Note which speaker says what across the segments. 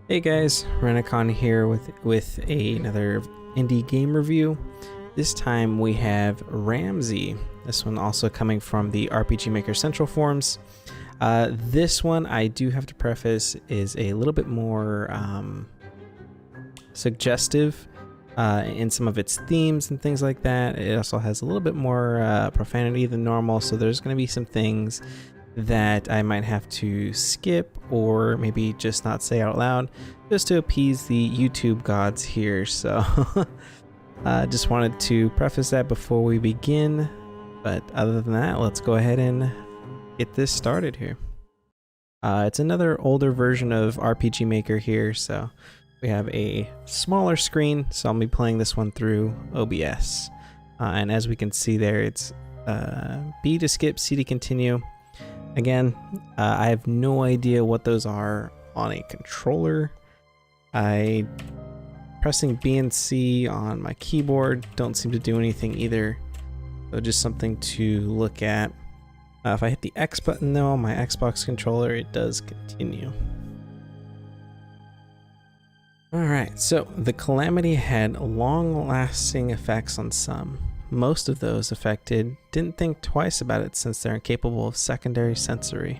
Speaker 1: Hey guys, Renacon here with another indie game review. This time we have Ramsey. This one also coming from the RPG Maker Central forums. This one, I do have to preface, is a little bit more suggestive in some of its themes and things like that. It also has a little bit more profanity than normal, so there's going to be some things that I might have to skip or maybe just not say out loud just to appease the YouTube gods here. So just wanted to preface that before we begin. But other than that, let's go ahead and get this started here. It's another older version of RPG Maker here, so we have a smaller screen, so I'll be playing this one through OBS. And as we can see there, it's B to skip, C to continue. Again, I have no idea what those are on a controller. Pressing B and C on my keyboard don't seem to do anything either. So just something to look at. If I hit the X button though on my Xbox controller, it does continue. Alright, so the calamity had long-lasting effects on some. Most of those affected didn't think twice about it since they're incapable of secondary sensory.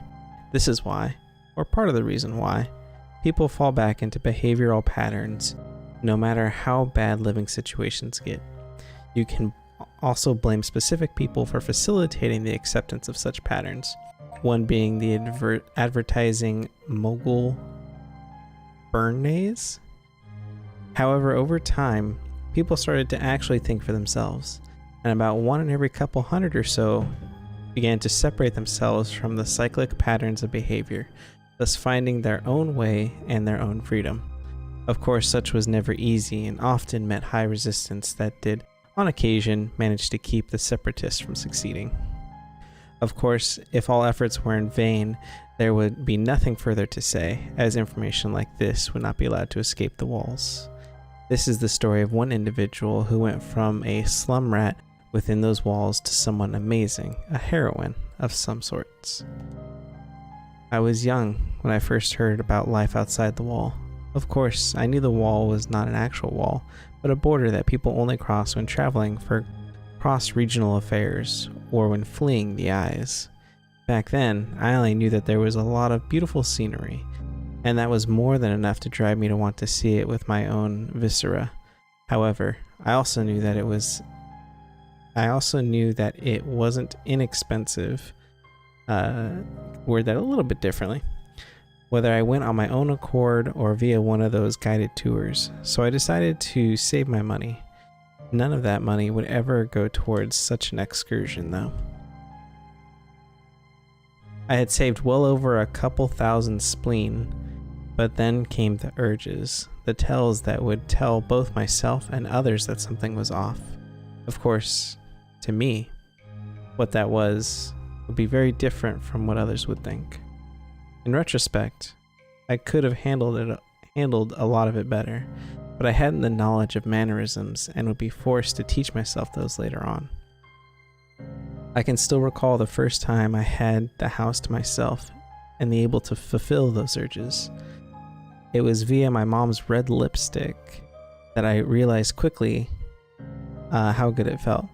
Speaker 1: This is why, or part of the reason why, people fall back into behavioral patterns no matter how bad living situations get. You can also blame specific people for facilitating the acceptance of such patterns, one being the advertising mogul Bernays. However, over time, people started to actually think for themselves, and about one in every couple hundred or so began to separate themselves from the cyclic patterns of behavior, thus finding their own way and their own freedom. Of course, such was never easy and often met high resistance that did, on occasion, manage to keep the separatists from succeeding. Of course, if all efforts were in vain, there would be nothing further to say, as information like this would not be allowed to escape the walls. This is the story of one individual who went from a slum rat within those walls to someone amazing, a heroine of some sorts. I was young when I first heard about life outside the wall. Of course, I knew the wall was not an actual wall, but a border that people only cross when traveling for cross-regional affairs or when fleeing the eyes. Back then, I only knew that there was a lot of beautiful scenery, and that was more than enough to drive me to want to see it with my own viscera. However, I also knew that it wasn't inexpensive. Word that a little bit differently. Whether I went on my own accord or via one of those guided tours. So I decided to save my money. None of that money would ever go towards such an excursion though. I had saved well over a couple thousand spleen, but then came the urges, the tells that would tell both myself and others that something was off. Of course, to me, what that was would be very different from what others would think. In retrospect, I could have handled a lot of it better, but I hadn't the knowledge of mannerisms and would be forced to teach myself those later on. I can still recall the first time I had the house to myself and the able to fulfill those urges. It was via my mom's red lipstick that I realized quickly how good it felt.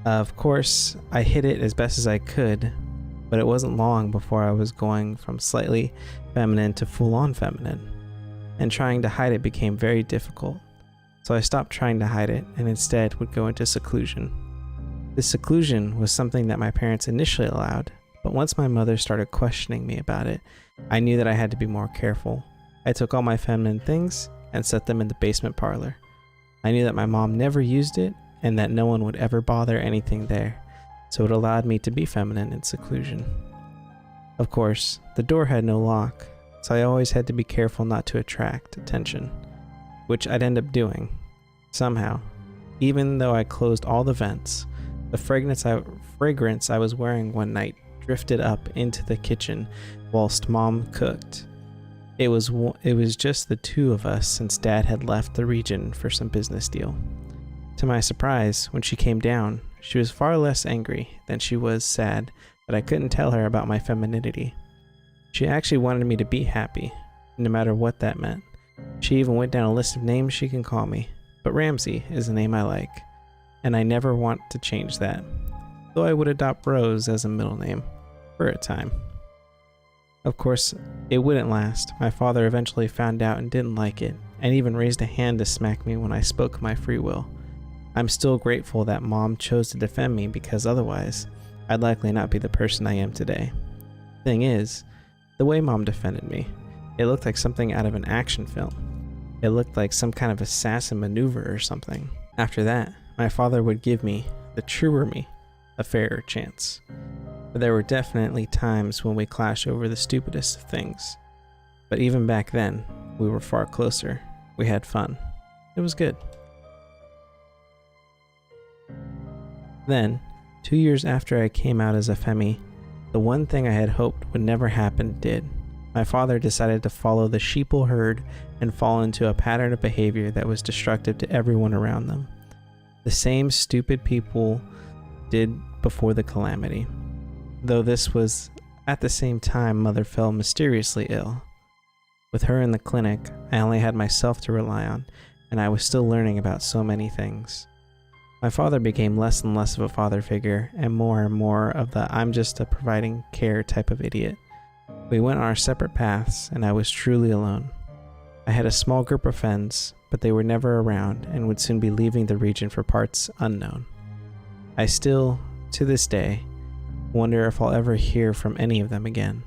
Speaker 1: Of course, I hid it as best as I could, but it wasn't long before I was going from slightly feminine to full-on feminine, and trying to hide it became very difficult. So I stopped trying to hide it and instead would go into seclusion. This seclusion was something that my parents initially allowed, but once my mother started questioning me about it, I knew that I had to be more careful. I took all my feminine things and set them in the basement parlor. I knew that my mom never used it and that no one would ever bother anything there, so it allowed me to be feminine in seclusion. Of course, the door had no lock, so I always had to be careful not to attract attention, which I'd end up doing. Somehow, even though I closed all the vents, the fragrance I was wearing one night drifted up into the kitchen whilst Mom cooked. It was just the two of us since Dad had left the region for some business deal. To my surprise, when she came down, she was far less angry than she was sad that I couldn't tell her about my femininity. She actually wanted me to be happy, no matter what that meant. She even went down a list of names she can call me, but Ramsey is a name I like, and I never want to change that, though I would adopt Rose as a middle name, for a time. Of course, it wouldn't last. My father eventually found out and didn't like it, and even raised a hand to smack me when I spoke my free will. I'm still grateful that Mom chose to defend me, because otherwise, I'd likely not be the person I am today. Thing is, the way Mom defended me, it looked like something out of an action film. It looked like some kind of assassin maneuver or something. After that, my father would give me, the truer me, a fairer chance. But there were definitely times when we clashed over the stupidest of things. But even back then, we were far closer. We had fun. It was good. Then, 2 years after I came out as a femi, the one thing I had hoped would never happen did. My father decided to follow the sheeple herd and fall into a pattern of behavior that was destructive to everyone around them. The same stupid people did before the calamity. Though this was at the same time Mother fell mysteriously ill. With her in the clinic, I only had myself to rely on, and I was still learning about so many things. My father became less and less of a father figure, and more of the I'm just a providing care type of idiot. We went our separate paths, and I was truly alone. I had a small group of friends, but they were never around and would soon be leaving the region for parts unknown. I still, to this day, wonder if I'll ever hear from any of them again.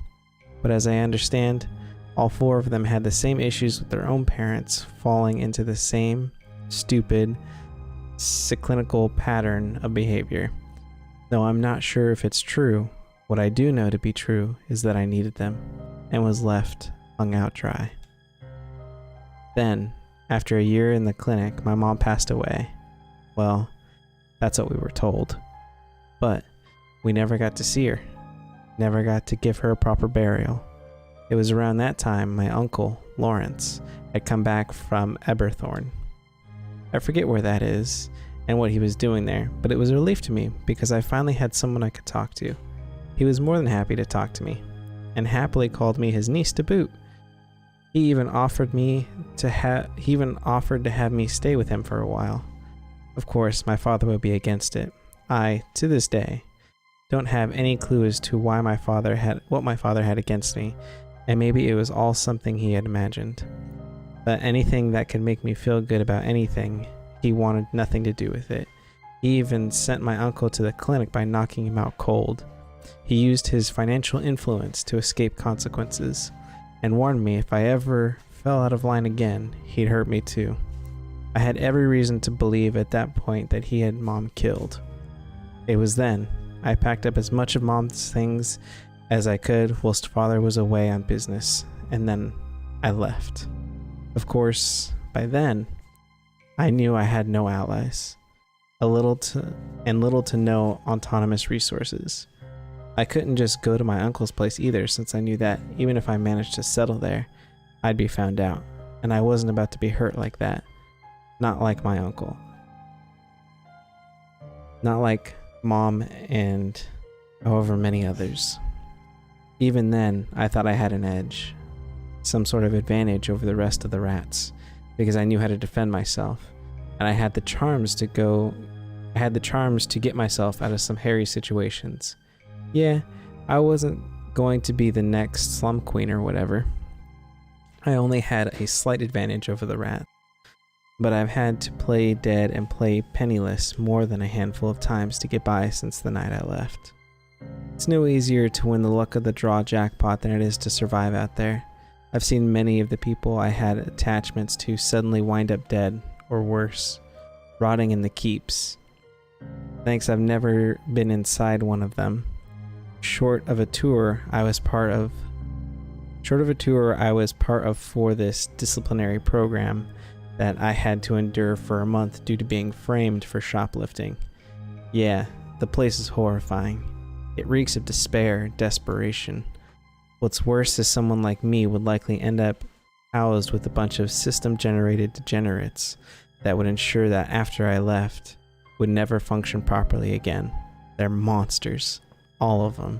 Speaker 1: But as I understand, all 4 of them had the same issues with their own parents, falling into the same stupid, cyclical pattern of behavior. Though I'm not sure if it's true, what I do know to be true is that I needed them, and was left hung out dry. Then, after a year in the clinic, my mom passed away. Well, that's what we were told. But we never got to see her. Never got to give her a proper burial. It was around that time my uncle, Lawrence, had come back from Eberthorn. I forget where that is and what he was doing there, but it was a relief to me because I finally had someone I could talk to. He was more than happy to talk to me, and happily called me his niece to boot. He even offered to have me stay with him for a while. Of course, my father would be against it. I, to this day, don't have any clue as to what my father had against me, and maybe it was all something he had imagined. But anything that could make me feel good about anything, he wanted nothing to do with it. He even sent my uncle to the clinic by knocking him out cold. He used his financial influence to escape consequences, and warned me if I ever fell out of line again, he'd hurt me too. I had every reason to believe at that point that he had Mom killed. It was then I packed up as much of Mom's things as I could whilst Father was away on business, and then I left. Of course, by then, I knew I had no allies, little to no autonomous resources. I couldn't just go to my uncle's place either, since I knew that even if I managed to settle there, I'd be found out, and I wasn't about to be hurt like that. Not like my uncle. Not like Mom and however many others. Even then, I thought I had an edge, some sort of advantage over the rest of the rats, because I knew how to defend myself, and I had the charms to get myself out of some hairy situations. Yeah, I wasn't going to be the next slum queen or whatever. I only had a slight advantage over the rat. But I've had to play dead and play penniless more than a handful of times to get by since the night I left. It's no easier to win the luck of the draw jackpot than it is to survive out there. I've seen many of the people I had attachments to suddenly wind up dead, or worse, rotting in the keeps. Thanks, I've never been inside one of them. Short of a tour I was part of for this disciplinary program that I had to endure for a month due to being framed for shoplifting. Yeah, the place is horrifying. It reeks of despair, desperation. What's worse is someone like me would likely end up housed with a bunch of system-generated degenerates that would ensure that after I left, would never function properly again. They're monsters. All of them.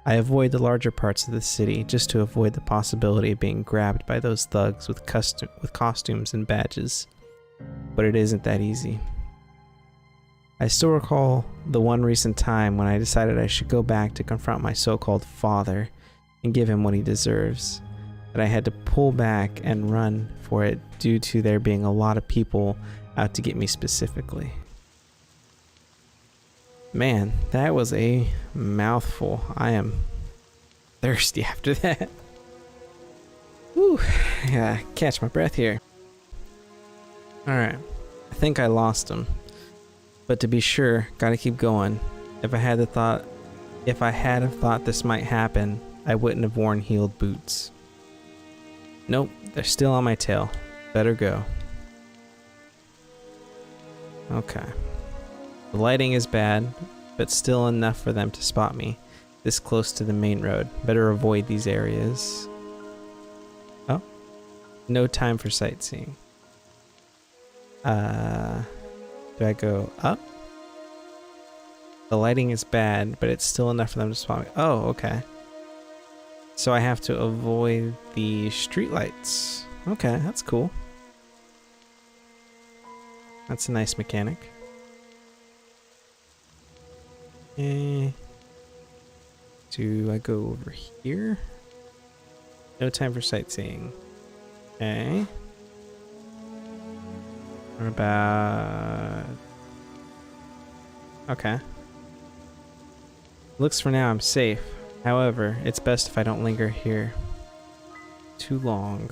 Speaker 1: I avoid the larger parts of the city just to avoid the possibility of being grabbed by those thugs with costumes and badges. But it isn't that easy. I still recall the one recent time when I decided I should go back to confront my so-called father and give him what he deserves. That I had to pull back and run for it due to there being a lot of people out to get me specifically. Man, that was a mouthful. I am thirsty after that. Whew, yeah, catch my breath here. Alright, I think I lost him. But to be sure, gotta keep going. If I had thought this might happen, I wouldn't have worn heeled boots. Nope, they're still on my tail. Better go. Okay. The lighting is bad, but still enough for them to spot me this close to the main road. Better avoid these areas. Oh, no time for sightseeing. Do I go up? The lighting is bad, but it's still enough for them to spot me. Oh, okay. So I have to avoid the streetlights. Okay, that's cool. That's a nice mechanic. Do I go over here? No time for sightseeing. Okay. What about... Okay. Looks for now I'm safe. However, it's best if I don't linger here too long.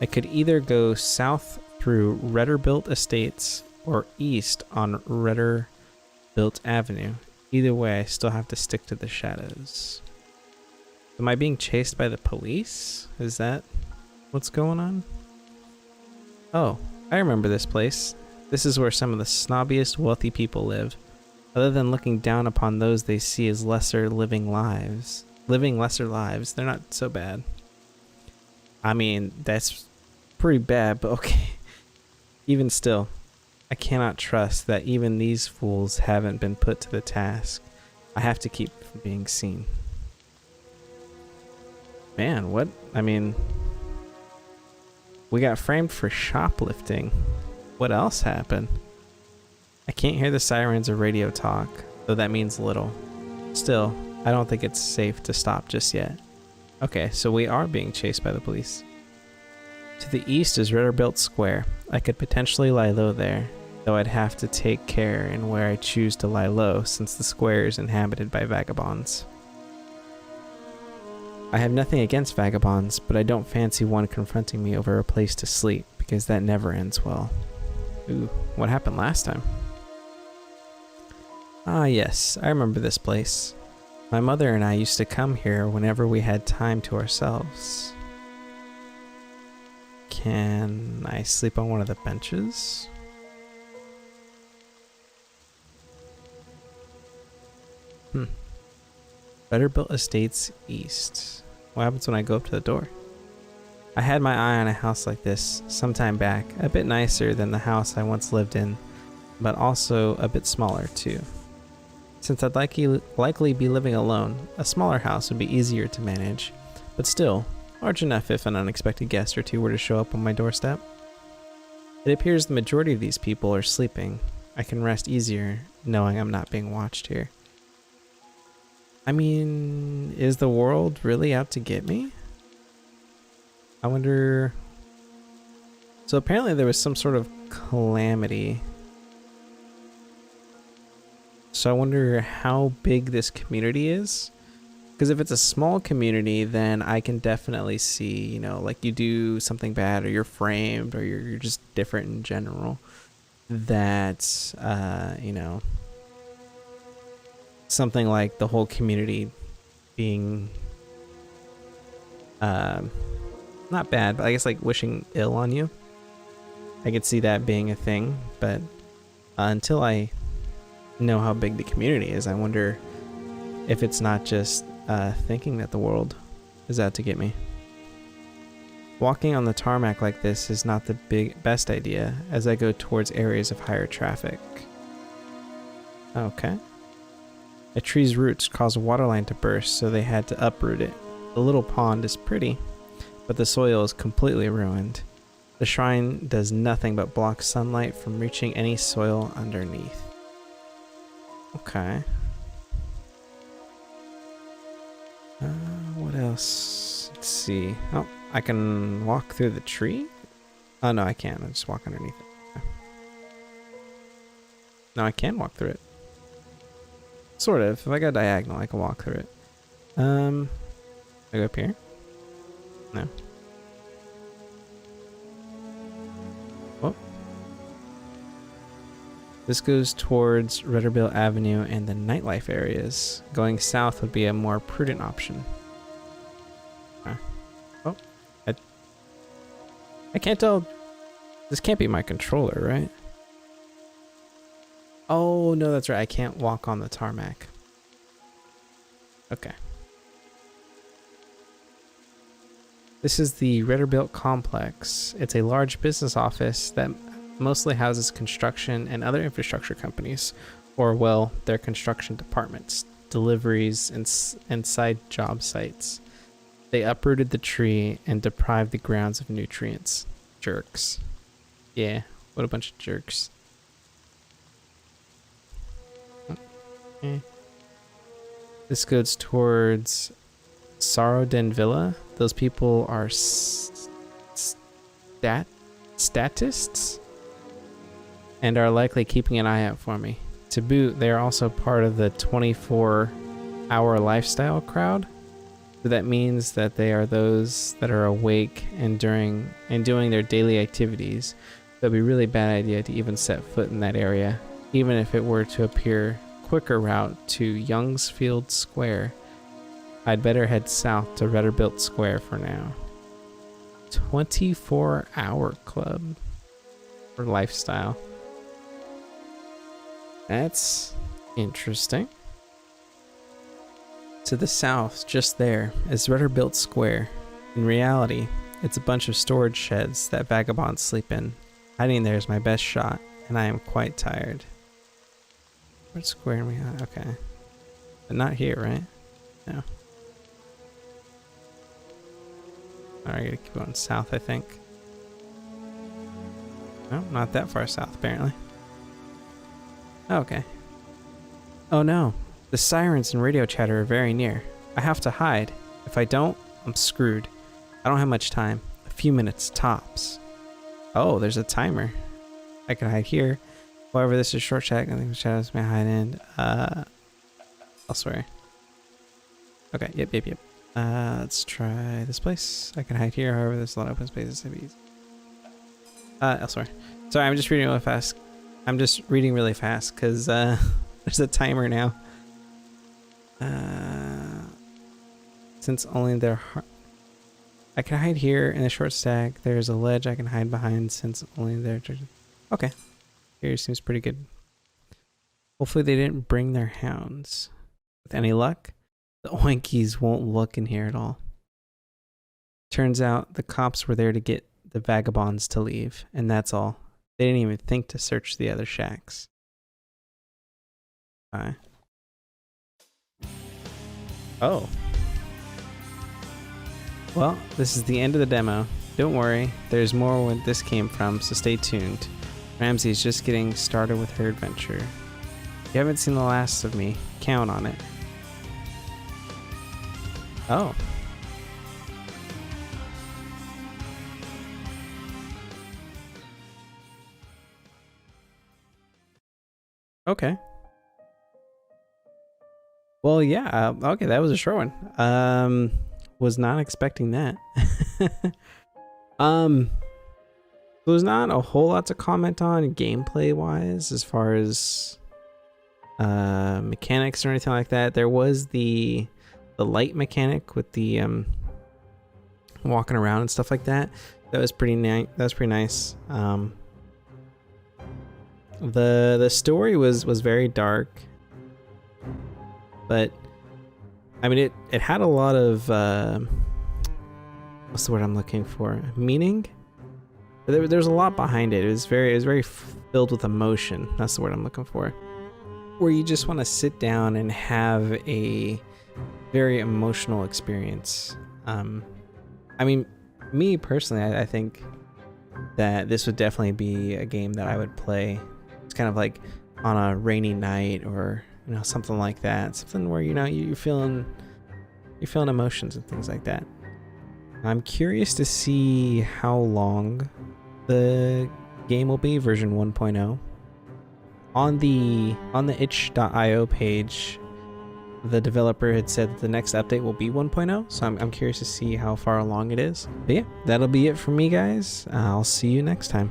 Speaker 1: I could either go south through Redderbuilt Estates or east on Redderbuilt Avenue. Either way, I still have to stick to the shadows. Am I being chased by the police? Is that what's going on? Oh, I remember this place. This is where some of the snobbiest wealthy people live. Other than looking down upon those they see as living lesser lives, they're not so bad. I mean, that's pretty bad, but okay. Even still, I cannot trust that even these fools haven't been put to the task. I have to keep from being seen. Man, what? I mean, we got framed for shoplifting. What else happened? I can't hear the sirens or radio talk, though that means little. Still, I don't think it's safe to stop just yet. Okay, so we are being chased by the police. To the east is Redderbuilt Square. I could potentially lie low there, though I'd have to take care in where I choose to lie low since the square is inhabited by vagabonds. I have nothing against vagabonds, but I don't fancy one confronting me over a place to sleep, because that never ends well. Ooh, what happened last time? Ah yes, I remember this place. My mother and I used to come here whenever we had time to ourselves. Can I sleep on one of the benches? Redderbuilt Estates East. What happens when I go up to the door? I had my eye on a house like this some time back, a bit nicer than the house I once lived in, but also a bit smaller too. Since I'd likely be living alone, a smaller house would be easier to manage, but still, large enough if an unexpected guest or two were to show up on my doorstep. It appears the majority of these people are sleeping. I can rest easier knowing I'm not being watched here. I mean, is the world really out to get me? I wonder... So apparently there was some sort of calamity. So I wonder how big this community is. Because if it's a small community, then I can definitely see, you know, like you do something bad or you're framed or you're just different in general. That, you know, something like the whole community being, not bad, but I guess like wishing ill on you. I could see that being a thing, but until I know how big the community is, I wonder if it's not just thinking that the world is out to get me. Walking on the tarmac like this is not the best idea as I go towards areas of higher traffic. Okay. A tree's roots caused a water line to burst, so they had to uproot it. The little pond is pretty, but the soil is completely ruined. The shrine does nothing but block sunlight from reaching any soil underneath. Okay. What else? Let's see. Oh, I can walk through the tree? Oh, no, I can't. I just walk underneath it. Okay. No, I can walk through it. Sort of. If I go diagonal, I can walk through it. I go up here? No. Oh. This goes towards Redderbilt Avenue and the nightlife areas. Going south would be a more prudent option. Oh. I can't tell. This can't be my controller, right? Oh, no, that's right. I can't walk on the tarmac. Okay. This is the Redderbilt Complex. It's a large business office that mostly houses construction and other infrastructure companies, or, well, their construction departments, deliveries, and side job sites. They uprooted the tree and deprived the grounds of nutrients. Jerks. Yeah, what a bunch of jerks. Okay. This goes towards Sarodin Villa. Those people are statists and are likely keeping an eye out for me. To boot, they are also part of the 24-hour lifestyle crowd. So that means that they are those that are awake and doing their daily activities. It would be a really bad idea to even set foot in that area, even if it were to appear quicker route to Youngsfield Square. I'd better head south to Redderbilt Square for now. 24-hour club for lifestyle. That's interesting. To the south, just there, is Redderbilt Square. In reality, it's a bunch of storage sheds that vagabonds sleep in. Hiding there is my best shot, and I am quite tired. What square am we on? Okay. But not here, right? No. Alright, I gotta keep going south, I think. No, not that far south, apparently. Oh, okay. Oh no. The sirens and radio chatter are very near. I have to hide. If I don't, I'm screwed. I don't have much time. A few minutes, tops. Oh, there's a timer. I can hide here. However, this is short chat. I think the shadows may hide in. Elsewhere. Okay, yep. Let's try this place. I can hide here. However, there's a lot of open spaces to be. Elsewhere. Sorry, I'm just reading really fast. I'm just reading really fast because there's a timer now. Since only I can hide here in the short stack. There's a ledge I can hide behind since only there. Okay. Here seems pretty good. Hopefully they didn't bring their hounds. With any luck, the oinkies won't look in here at all. Turns out the cops were there to get the vagabonds to leave, and that's all. They didn't even think to search the other shacks. Bye. Oh. Well, this is the end of the demo. Don't worry, there's more where this came from, so stay tuned. Ramsey is just getting started with her adventure. If you haven't seen the last of me, count on it. Oh. Okay. Well, yeah. Okay, that was a short one. Was not expecting that. There's not a whole lot to comment on gameplay wise as far as mechanics or anything like that. There was the light mechanic with the walking around and stuff like that. That was pretty nice. That was pretty nice. The story was very dark, but I mean it had a lot of what's the word I'm looking for? Meaning. There's a lot behind it. It was very filled with emotion. That's the word I'm looking for. where you just want to sit down and have a very emotional experience. I mean, me personally, I think that this would definitely be a game that I would play. It's kind of like on a rainy night, or something like that. Something where you're feeling emotions and things like that. I'm curious to see how long the game will be, version 1.0. On the itch.io page, the developer had said that the next update will be 1.0, so I'm curious to see how far along it is. But yeah, that'll be it from me, guys. I'll see you next time.